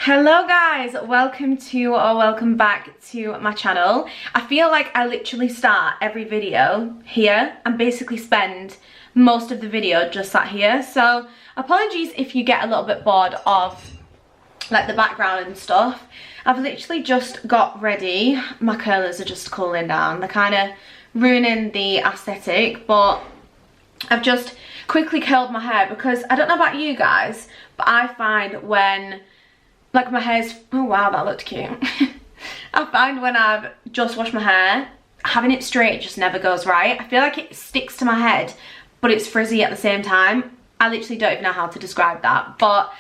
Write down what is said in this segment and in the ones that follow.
Hello guys, welcome back to my channel. I feel like I literally start every video here and basically spend most of the video just sat here, so apologies if you get a little bit bored of like the background and stuff. I've literally just got ready. My curlers are just cooling down, they're kind of ruining the aesthetic, but I've just quickly curled my hair because I don't know about you guys, but I find when like my hair's, oh wow, that looked cute. I find when I've just washed my hair, having it straight just never goes right. I feel like it sticks to my head, but it's frizzy at the same time. I literally don't even know how to describe that. But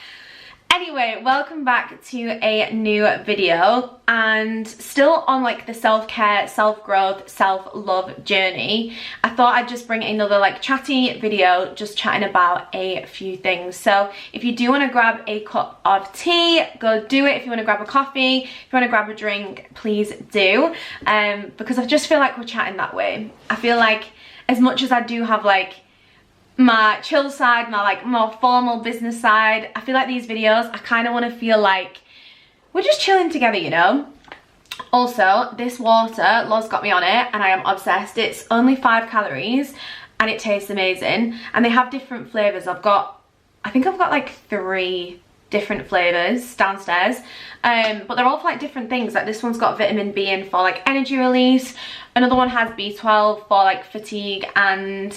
anyway, welcome back to a new video, and still on like the self-care, self-growth, self-love journey. I thought I'd just bring another like chatty video, just chatting about a few things. So if you do want to grab a cup of tea, go do it. If you want to grab a coffee, if you want to grab a drink, please do, because I just feel like we're chatting that way. I feel like as much as I do have like my chill side, my like more formal business side, I feel like these videos, I kind of want to feel like we're just chilling together, you know. Also, this water, Loz got me on it and I am obsessed. It's only 5 calories and it tastes amazing, and they have different flavors. I think I've got like 3 different flavors downstairs, but they're all for like different things. Like this one's got vitamin B in for like energy release, another one has B12 for like fatigue and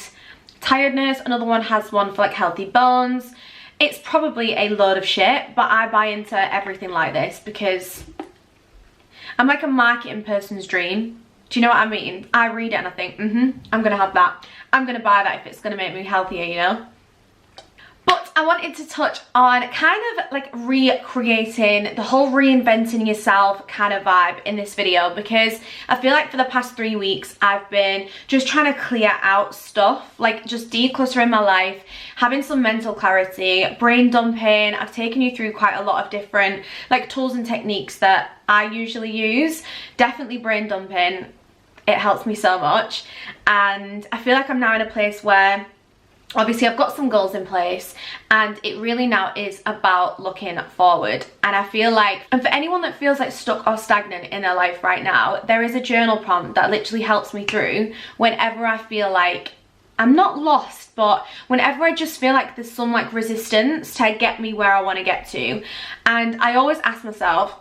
tiredness, another one has one for like healthy bones. It's probably a load of shit, but I buy into everything like this because I'm like a marketing person's dream. Do you know what I mean? I read it and I think, I'm gonna have that. I'm gonna buy that if it's gonna make me healthier, you know? But I wanted to touch on kind of like recreating the whole reinventing yourself kind of vibe in this video, because I feel like for the past 3 weeks I've been just trying to clear out stuff, like just decluttering my life, having some mental clarity, brain dumping. I've taken you through quite a lot of different like tools and techniques that I usually use. Definitely brain dumping, it helps me so much, and I feel like I'm now in a place where obviously I've got some goals in place and it really now is about looking forward. And I feel like, and for anyone that feels like stuck or stagnant in their life right now, there is a journal prompt that literally helps me through whenever I feel like I'm not lost, but whenever I just feel like there's some like resistance to get me where I want to get to. And I always ask myself,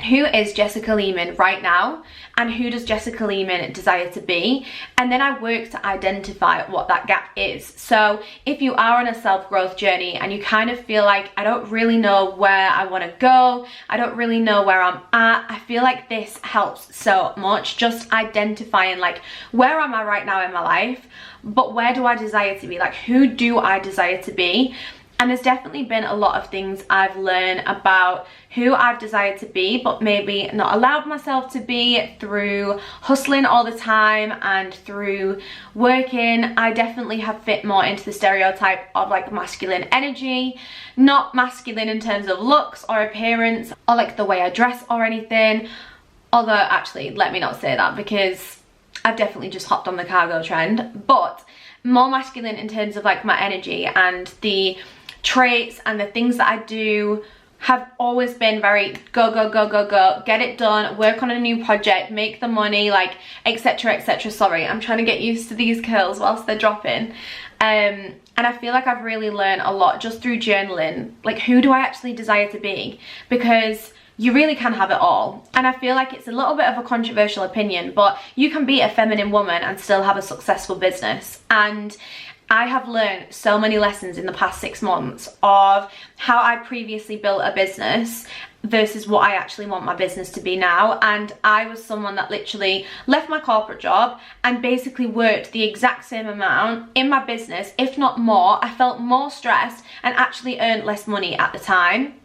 who is Jessica Leaming right now, and who does Jessica Leaming desire to be? And then I work to identify what that gap is. So if you are on a self-growth journey and you kind of feel like, I don't really know where I want to go, I don't really know where I'm at, I feel like this helps so much, just identifying like, where am I right now in my life, but where do I desire to be? Like, who do I desire to be? And there's definitely been a lot of things I've learned about who I've desired to be, but maybe not allowed myself to be through hustling all the time and through working. I definitely have fit more into the stereotype of like masculine energy, not masculine in terms of looks or appearance or like the way I dress or anything. Although actually, let me not say that because I've definitely just hopped on the cargo trend, but more masculine in terms of like my energy, and the traits and the things that I do have always been very go, go, go, go, go, get it done, work on a new project, make the money, like etc, etc. Sorry, I'm trying to get used to these curls whilst they're dropping. And I feel like I've really learned a lot just through journaling, like who do I actually desire to be, because you really can have it all. And I feel like it's a little bit of a controversial opinion, but you can be a feminine woman and still have a successful business. And I have learned so many lessons in the past 6 months of how I previously built a business versus what I actually want my business to be now. And I was someone that literally left my corporate job and basically worked the exact same amount in my business, if not more. I felt more stressed and actually earned less money at the time.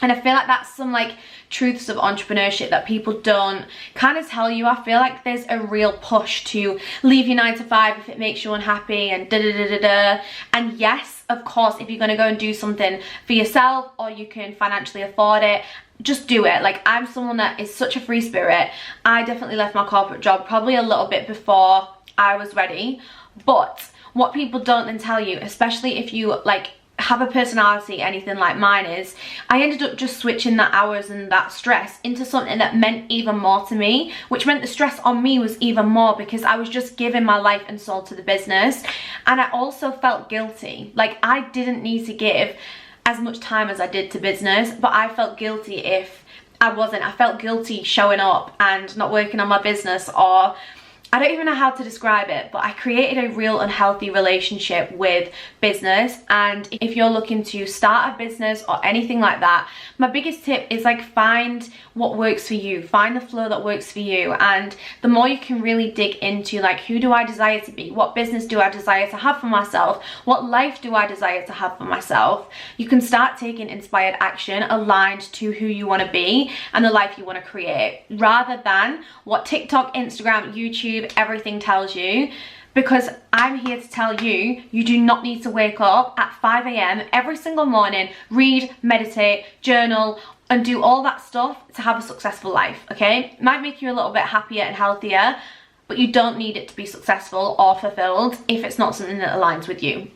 And I feel like that's some like truths of entrepreneurship that people don't kind of tell you. I feel like there's a real push to leave your 9 to 5 if it makes you unhappy and da da da da da. And yes, of course, if you're going to go and do something for yourself or you can financially afford it, just do it. Like, I'm someone that is such a free spirit. I definitely left my corporate job probably a little bit before I was ready. But what people don't then tell you, especially if you like have a personality anything like mine is, I ended up just switching that hours and that stress into something that meant even more to me, which meant the stress on me was even more because I was just giving my life and soul to the business. And I also felt guilty. Like, I didn't need to give as much time as I did to business, but I felt guilty if I wasn't. I felt guilty showing up and not working on my business, or I don't even know how to describe it, but I created a real unhealthy relationship with business. And if you're looking to start a business or anything like that, my biggest tip is like, find what works for you, find the flow that works for you. And the more you can really dig into like, who do I desire to be? What business do I desire to have for myself? What life do I desire to have for myself? You can start taking inspired action aligned to who you want to be and the life you want to create, rather than what TikTok, Instagram, YouTube, everything tells you. Because I'm here to tell you, you do not need to wake up at 5 a.m. every single morning, read, meditate, journal, and do all that stuff to have a successful life, okay? It might make you a little bit happier and healthier, but you don't need it to be successful or fulfilled if it's not something that aligns with you.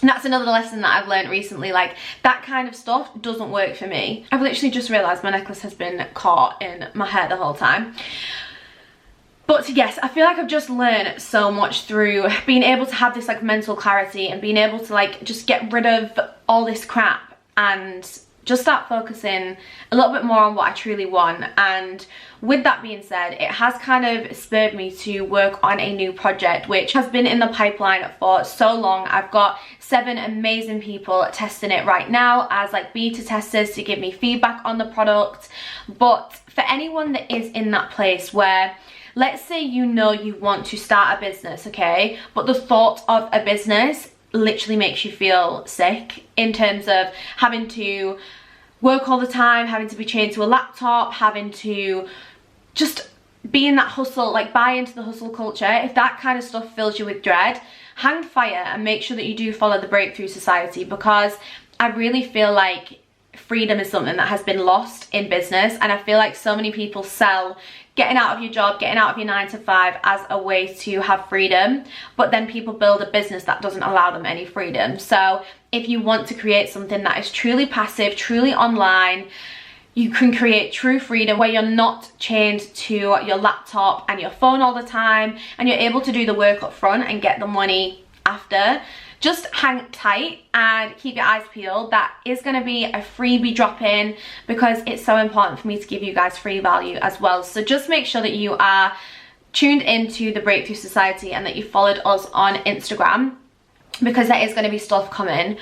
And that's another lesson that I've learned recently. Like, that kind of stuff doesn't work for me. I've literally just realised my necklace has been caught in my hair the whole time. But yes, I feel like I've just learned so much through being able to have this like mental clarity and being able to like just get rid of all this crap and just start focusing a little bit more on what I truly want. And with that being said, it has kind of spurred me to work on a new project which has been in the pipeline for so long. I've got 7 amazing people testing it right now as like beta testers to give me feedback on the product. But for anyone that is in that place where, let's say you know you want to start a business, okay, but the thought of a business literally makes you feel sick in terms of having to work all the time, having to be chained to a laptop, having to just be in that hustle, like buy into the hustle culture. If that kind of stuff fills you with dread, hang fire and make sure that you do follow the Breakthrough Society, because I really feel like freedom is something that has been lost in business. And I feel like so many people sell getting out of your job, getting out of your 9 to 5 as a way to have freedom, but then people build a business that doesn't allow them any freedom. So if you want to create something that is truly passive, truly online, you can create true freedom where you're not chained to your laptop and your phone all the time, and you're able to do the work up front and get the money after. Just hang tight and keep your eyes peeled. That is going to be a freebie drop in, because it's so important for me to give you guys free value as well. So just make sure that you are tuned into the Breakthrough Society and that you followed us on Instagram, because there is going to be stuff coming.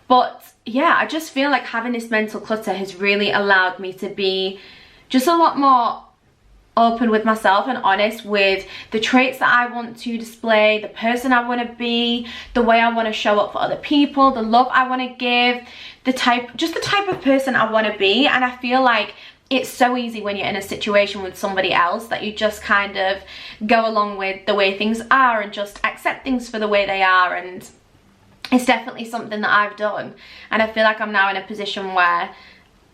But yeah, I just feel like having this mental clutter has really allowed me to be just a lot more open with myself and honest with the traits that I want to display, the person I want to be, the way I want to show up for other people, the love I want to give, just the type of person I want to be. And I feel like it's so easy when you're in a situation with somebody else that you just kind of go along with the way things are and just accept things for the way they are. And it's definitely something that I've done, and I feel like I'm now in a position where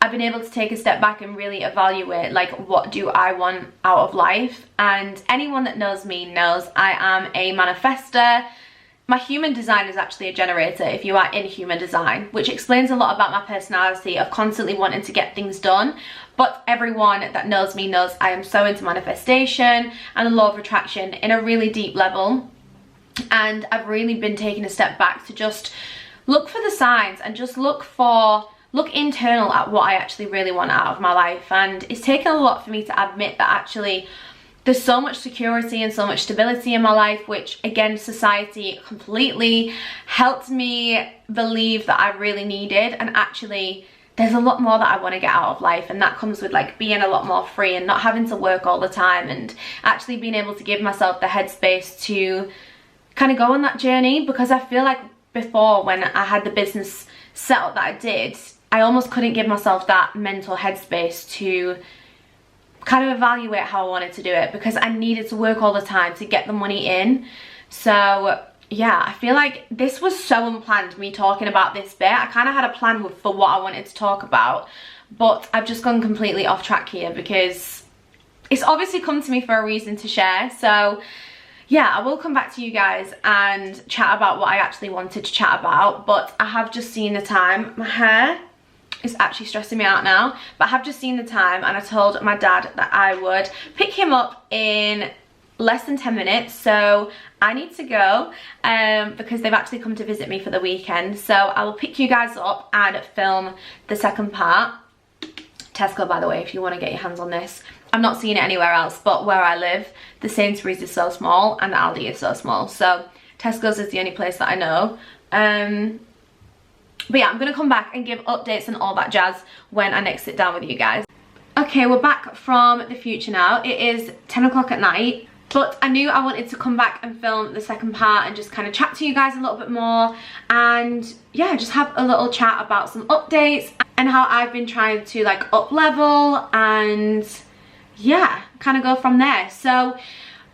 I've been able to take a step back and really evaluate, like, what do I want out of life? And anyone that knows me knows I am a manifester. My human design is actually a generator if you are in human design, which explains a lot about my personality of constantly wanting to get things done. But everyone that knows me knows I am so into manifestation and the law of attraction in a really deep level. And I've really been taking a step back to just look for the signs and just look internal at what I actually really want out of my life. And it's taken a lot for me to admit that actually there's so much security and so much stability in my life, which again, society completely helped me believe that I really needed. And actually there's a lot more that I want to get out of life, and that comes with like being a lot more free and not having to work all the time, and actually being able to give myself the headspace to kind of go on that journey. Because I feel like before, when I had the business set up that I did, I almost couldn't give myself that mental headspace to kind of evaluate how I wanted to do it, because I needed to work all the time to get the money in. So yeah, I feel like this was so unplanned, me talking about this bit. I kind of had a plan for what I wanted to talk about, but I've just gone completely off track here because it's obviously come to me for a reason to share. So yeah, I will come back to you guys and chat about what I actually wanted to chat about, but I have just seen the time. My hair is actually stressing me out now, but I have just seen the time, and I told my dad that I would pick him up in less than 10 minutes, so I need to go because they've actually come to visit me for the weekend. So I will pick you guys up and film the second part. Tesco, by the way, if you want to get your hands on this. I'm not seeing it anywhere else, but where I live, the Sainsbury's is so small and the Aldi is so small, so Tesco's is the only place that I know. But yeah, I'm gonna come back and give updates and all that jazz when I next sit down with you guys. Okay, we're back from the future now. It is 10 o'clock at night, but I knew I wanted to come back and film the second part and just kind of chat to you guys a little bit more, and yeah, just have a little chat about some updates and how I've been trying to like up level, and yeah, kind of go from there. So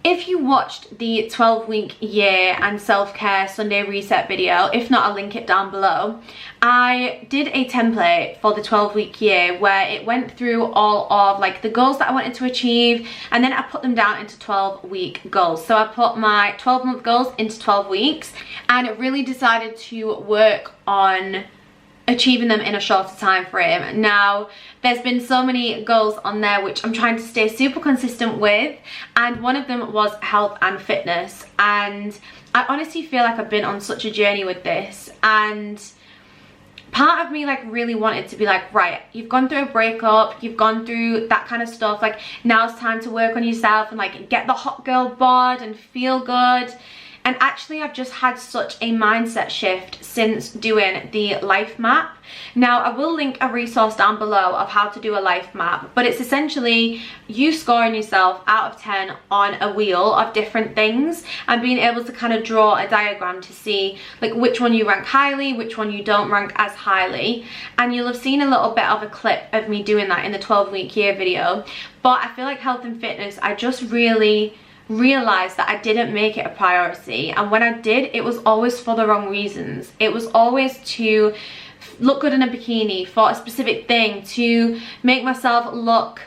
if you watched the 12-week year and self-care Sunday reset video, if not, I'll link it down below. I did a template for the 12-week year where it went through all of like the goals that I wanted to achieve, and then I put them down into 12-week goals. So I put my 12-month goals into 12 weeks, and it really decided to work on achieving them in a shorter time frame. Now, there's been so many goals on there which I'm trying to stay super consistent with, and one of them was health and fitness, and I honestly feel like I've been on such a journey with this, and part of me like really wanted to be like, right, you've gone through a breakup, you've gone through that kind of stuff, like now it's time to work on yourself and like get the hot girl bod and feel good. And actually, I've just had such a mindset shift since doing the life map. Now, I will link a resource down below of how to do a life map, but it's essentially you scoring yourself out of 10 on a wheel of different things and being able to kind of draw a diagram to see like which one you rank highly, which one you don't rank as highly. And you'll have seen a little bit of a clip of me doing that in the 12-week year video. But I feel like health and fitness, I just really realized that I didn't make it a priority, and when I did, it was always for the wrong reasons. It was always to look good in a bikini, for a specific thing, to make myself look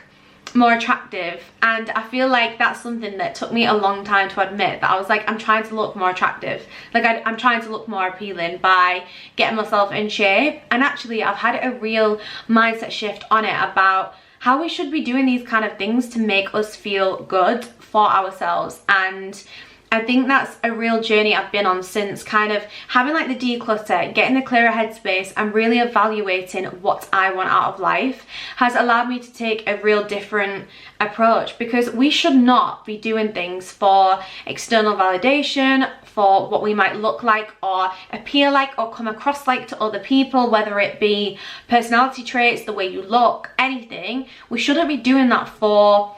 more attractive. And I feel like that's something that took me a long time to admit, that I was like, I'm trying to look more attractive, like I'm trying to look more appealing by getting myself in shape. And actually, I've had a real mindset shift on it about how we should be doing these kind of things to make us feel good for ourselves. And I think that's a real journey I've been on since kind of having like the declutter, getting a clearer headspace, and really evaluating what I want out of life has allowed me to take a real different approach, because we should not be doing things for external validation, for what we might look like or appear like or come across like to other people, whether it be personality traits, the way you look, anything. We shouldn't be doing that for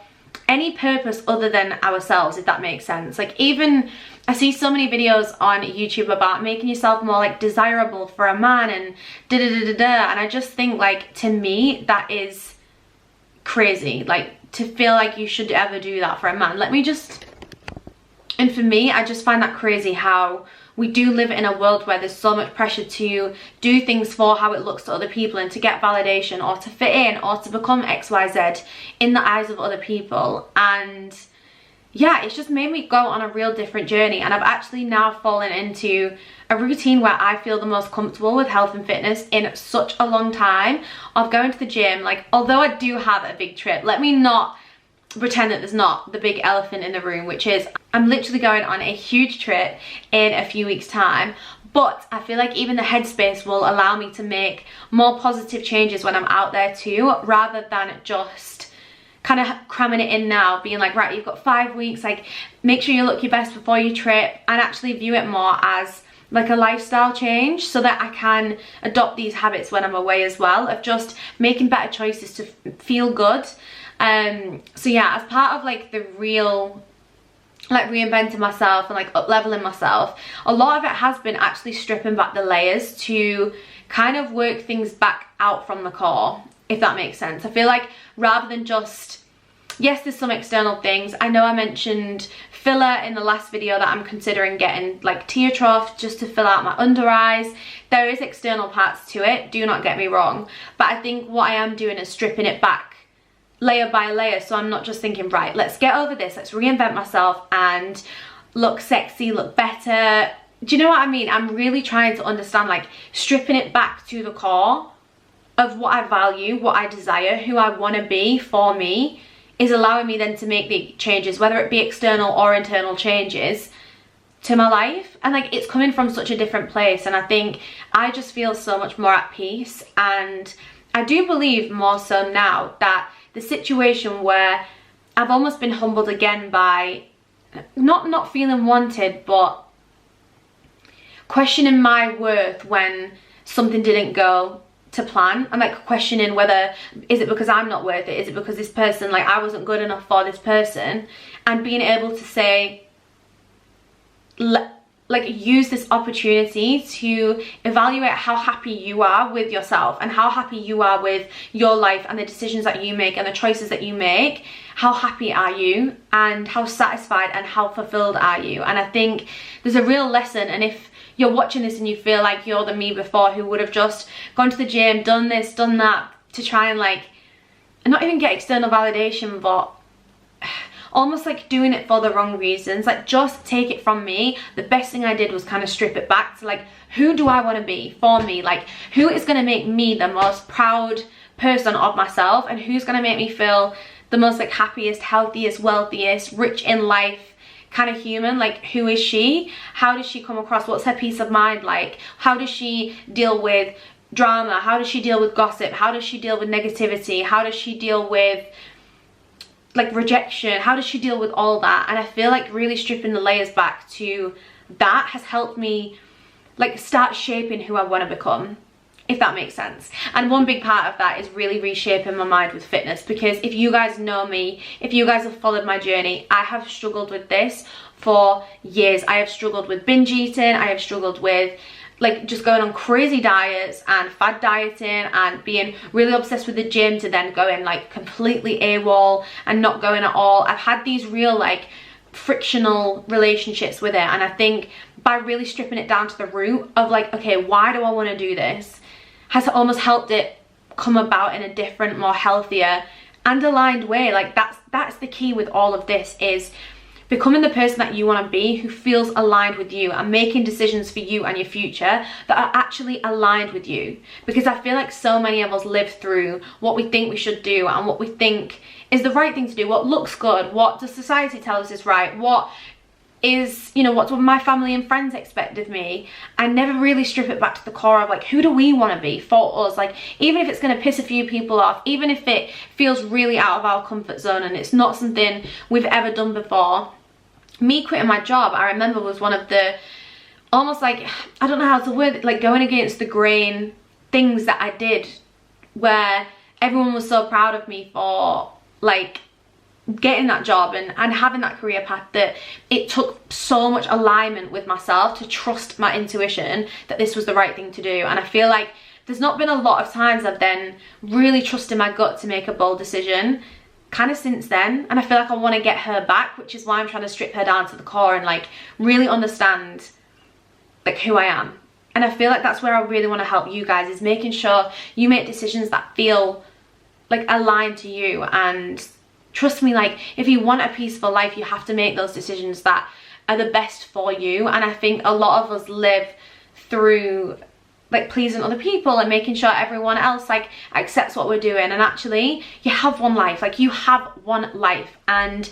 any purpose other than ourselves, if that makes sense. Like, even I see so many videos on YouTube about making yourself more like desirable for a man and and I just think, like, to me that is crazy, like to feel like you should ever do that for a man. And for me, I just find that crazy how we do live in a world where there's so much pressure to do things for how it looks to other people and to get validation or to fit in or to become XYZ in the eyes of other people. And yeah, it's just made me go on a real different journey, and I've actually now fallen into a routine where I feel the most comfortable with health and fitness in such a long time, of going to the gym. Like, although I do have a big trip, let me not pretend that there's not the big elephant in the room, which is I'm literally going on a huge trip in a few weeks time. But I feel like even the headspace will allow me to make more positive changes when I'm out there too, rather than just kind of cramming it in now, being like, right, you've got 5 weeks, like make sure you look your best before your trip, and actually view it more as like a lifestyle change, so that I can adopt these habits when I'm away as well, of just making better choices to feel good. So yeah, as part of like the real, like reinventing myself and like up leveling myself, a lot of it has been actually stripping back the layers to kind of work things back out from the core, if that makes sense. I feel like rather than just, yes, there's some external things. I know I mentioned filler in the last video that I'm considering getting, like tear trough just to fill out my under eyes. There is external parts to it, do not get me wrong, but I think what I am doing is stripping it back layer by layer, so I'm not just thinking, right, let's get over this, let's reinvent myself and look sexy, look better. Do you know what I mean? I'm really trying to understand, like, stripping it back to the core of what I value, what I desire, who I want to be for me, is allowing me then to make the changes, whether it be external or internal changes to my life. And like, it's coming from such a different place, and I think I just feel so much more at peace. And I do believe more so now that the situation where I've almost been humbled again by not feeling wanted, but questioning my worth when something didn't go to plan. I'm like questioning whether, is it because I'm not worth it? Is it because this person, like, I wasn't good enough for this person? And being able to say, like, use this opportunity to evaluate how happy you are with yourself and how happy you are with your life and the decisions that you make and the choices that you make. How happy are you, and how satisfied and how fulfilled are you? And I think there's a real lesson. And if you're watching this and you feel like you're the me before who would have just gone to the gym, done this, done that, to try and, like, not even get external validation, but almost like doing it for the wrong reasons, like, just take it from me. The best thing I did was kind of strip it back to, like, who do I want to be for me? Like, who is going to make me the most proud person of myself, and who's going to make me feel the most, like, happiest, healthiest, wealthiest, rich in life kind of human? Like, who is she? How does she come across? What's her peace of mind like? How does she deal with drama? How does she deal with gossip? How does she deal with negativity? How does she deal with, like, rejection? How does she deal with all that? And I feel like really stripping the layers back to that has helped me, like, start shaping who I want to become, if that makes sense. And one big part of that is really reshaping my mind with fitness, because if you guys know me, if you guys have followed my journey, I have struggled with this for years. I have struggled with binge eating. I have struggled with, like, just going on crazy diets and fad dieting and being really obsessed with the gym to then going, like, completely AWOL and not going at all. I've had these real, like, frictional relationships with it, and I think by really stripping it down to the root of, like, okay, why do I want to do this, has almost helped it come about in a different, more healthier and aligned way. Like, that's the key with all of this, is becoming the person that you want to be, who feels aligned with you, and making decisions for you and your future that are actually aligned with you. Because I feel like so many of us live through what we think we should do and what we think is the right thing to do, what looks good, what does society tell us is right, what is, you know, what my family and friends expect of me. I never really strip it back to the core of, like, who do we want to be for us? Like, even if it's going to piss a few people off, even if it feels really out of our comfort zone and it's not something we've ever done before. Me quitting my job, I remember, was one of the, almost like, I don't know how to word it, like, going against the grain things that I did, where everyone was so proud of me for, like, getting that job and having that career path, that it took so much alignment with myself to trust my intuition that this was the right thing to do. And I feel like there's not been a lot of times I've then really trusted my gut to make a bold decision kind of since then. And I feel like I want to get her back, which is why I'm trying to strip her down to the core and, like, really understand, like, who I am. And I feel like that's where I really want to help you guys, is making sure you make decisions that feel, like, aligned to you. And trust me, like, if you want a peaceful life, you have to make those decisions that are the best for you. And I think a lot of us live through, like, pleasing other people and making sure everyone else, like, accepts what we're doing. And actually, you have one life. Like, you have one life. And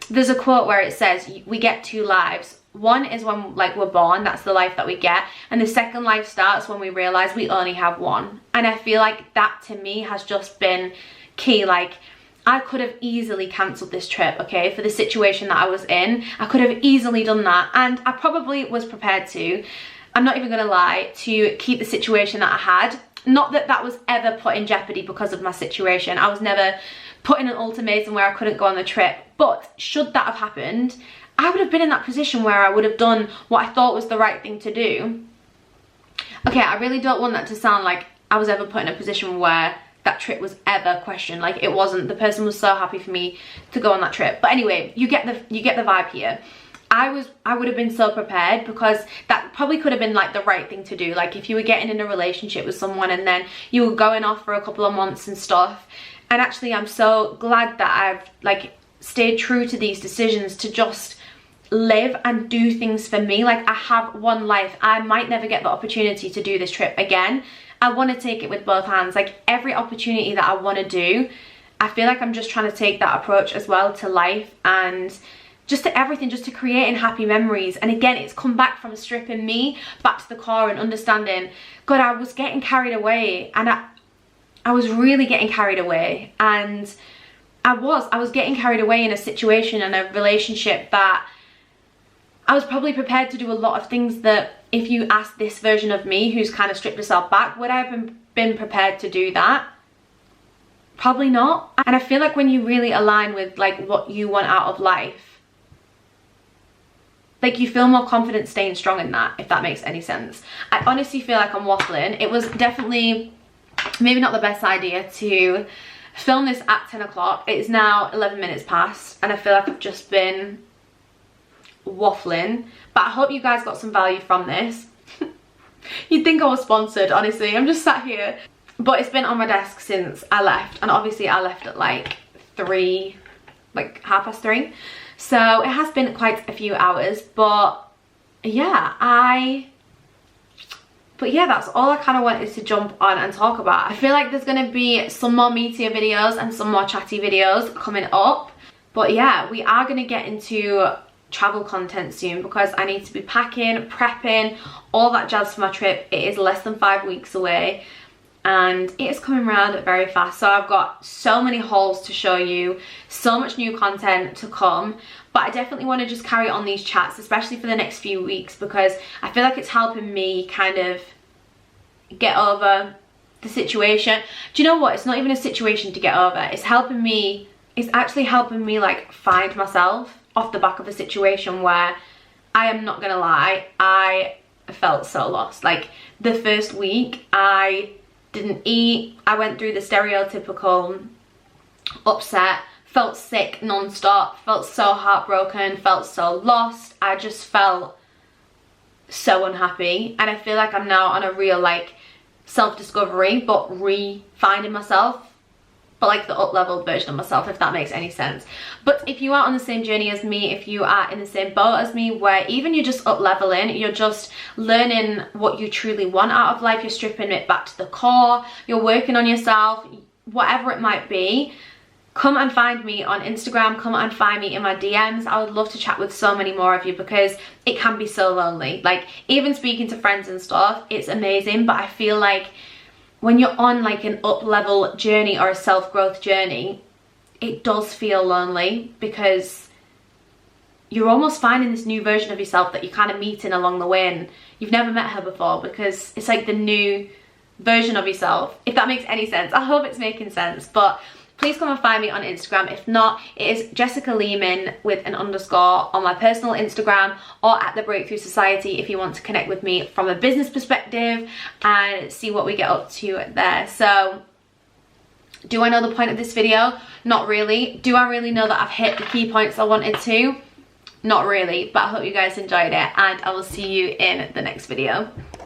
there's a quote where it says, we get two lives. One is when, like, we're born, that's the life that we get, and the second life starts when we realize we only have one. And I feel like that, to me, has just been key. Like, I could have easily cancelled this trip, okay, for the situation that I was in. I could have easily done that, and I probably was prepared to. I'm not even gonna lie, to keep the situation that I had. Not that that was ever put in jeopardy because of my situation. I was never put in an ultimatum where I couldn't go on the trip. But should that have happened, I would have been in that position where I would have done what I thought was the right thing to do. Okay, I really don't want that to sound like I was ever put in a position where that trip was ever questioned. Like, it wasn't. The person was so happy for me to go on that trip. But anyway, you get the vibe here. I would have been so prepared, because that probably could have been, like, the right thing to do. Like, if you were getting in a relationship with someone and then you were going off for a couple of months and stuff. And actually, I'm so glad that I've, like, stayed true to these decisions, to just live and do things for me. Like, I have one life. I might never get the opportunity to do this trip again. I want to take it with both hands. Like, every opportunity that I want to do, I feel like I'm just trying to take that approach as well to life and just to everything, just to creating happy memories. And again, it's come back from stripping me back to the core and understanding, God, I was getting carried away, and I was really getting carried away, and I was getting carried away in a situation and a relationship that I was probably prepared to do a lot of things that if you ask this version of me who's kind of stripped herself back, would I have been prepared to do that? Probably not. And I feel like when you really align with like what you want out of life, like you feel more confident staying strong in that, if that makes any sense. I honestly feel like I'm waffling. It was definitely maybe not the best idea to film this at 10 o'clock. It is now 11 minutes past and I feel like I've just been waffling, but I hope you guys got some value from this. You'd think I was sponsored, honestly. I'm just sat here, but it's been on my desk since I left, and obviously I left at like 3, like 3:30, so it has been quite a few hours. But yeah, that's all I kind of wanted to jump on and talk about. I feel like there's going to be some more meatier videos and some more chatty videos coming up, but yeah, we are going to get into travel content soon because I need to be packing, prepping, all that jazz for my trip. It is less than 5 weeks away and it is coming around very fast, so I've got so many hauls to show you, so much new content to come. But I definitely want to just carry on these chats, especially for the next few weeks, because I feel like it's helping me kind of get over the situation. Do you know what? It's not even a situation to get over. It's helping me, it's actually helping me like find myself off the back of a situation where, I am not gonna lie, I felt so lost. Like the first week I didn't eat, I went through the stereotypical upset, felt sick non-stop, felt so heartbroken, felt so lost. I just felt so unhappy, and I feel like I'm now on a real like self-discovery, but re-finding myself, but like the up-leveled version of myself, if that makes any sense. But if you are on the same journey as me, if you are in the same boat as me, where even you're just up-leveling, you're just learning what you truly want out of life, you're stripping it back to the core, you're working on yourself, whatever it might be, come and find me on Instagram, come and find me in my DMs. I would love to chat with so many more of you, because it can be so lonely. Like even speaking to friends and stuff, it's amazing, but I feel like when you're on like an up-level journey or a self-growth journey, it does feel lonely, because you're almost finding this new version of yourself that you're kind of meeting along the way, and you've never met her before, because it's like the new version of yourself, if that makes any sense. I hope it's making sense. But please come and find me on Instagram. If not, it is Jessica Leaming with an underscore on my personal Instagram, or at the Breakthrough Society if you want to connect with me from a business perspective and see what we get up to there. So do I know the point of this video? Not really. Do I really know that I've hit the key points I wanted to? Not really, but I hope you guys enjoyed it, and I will see you in the next video.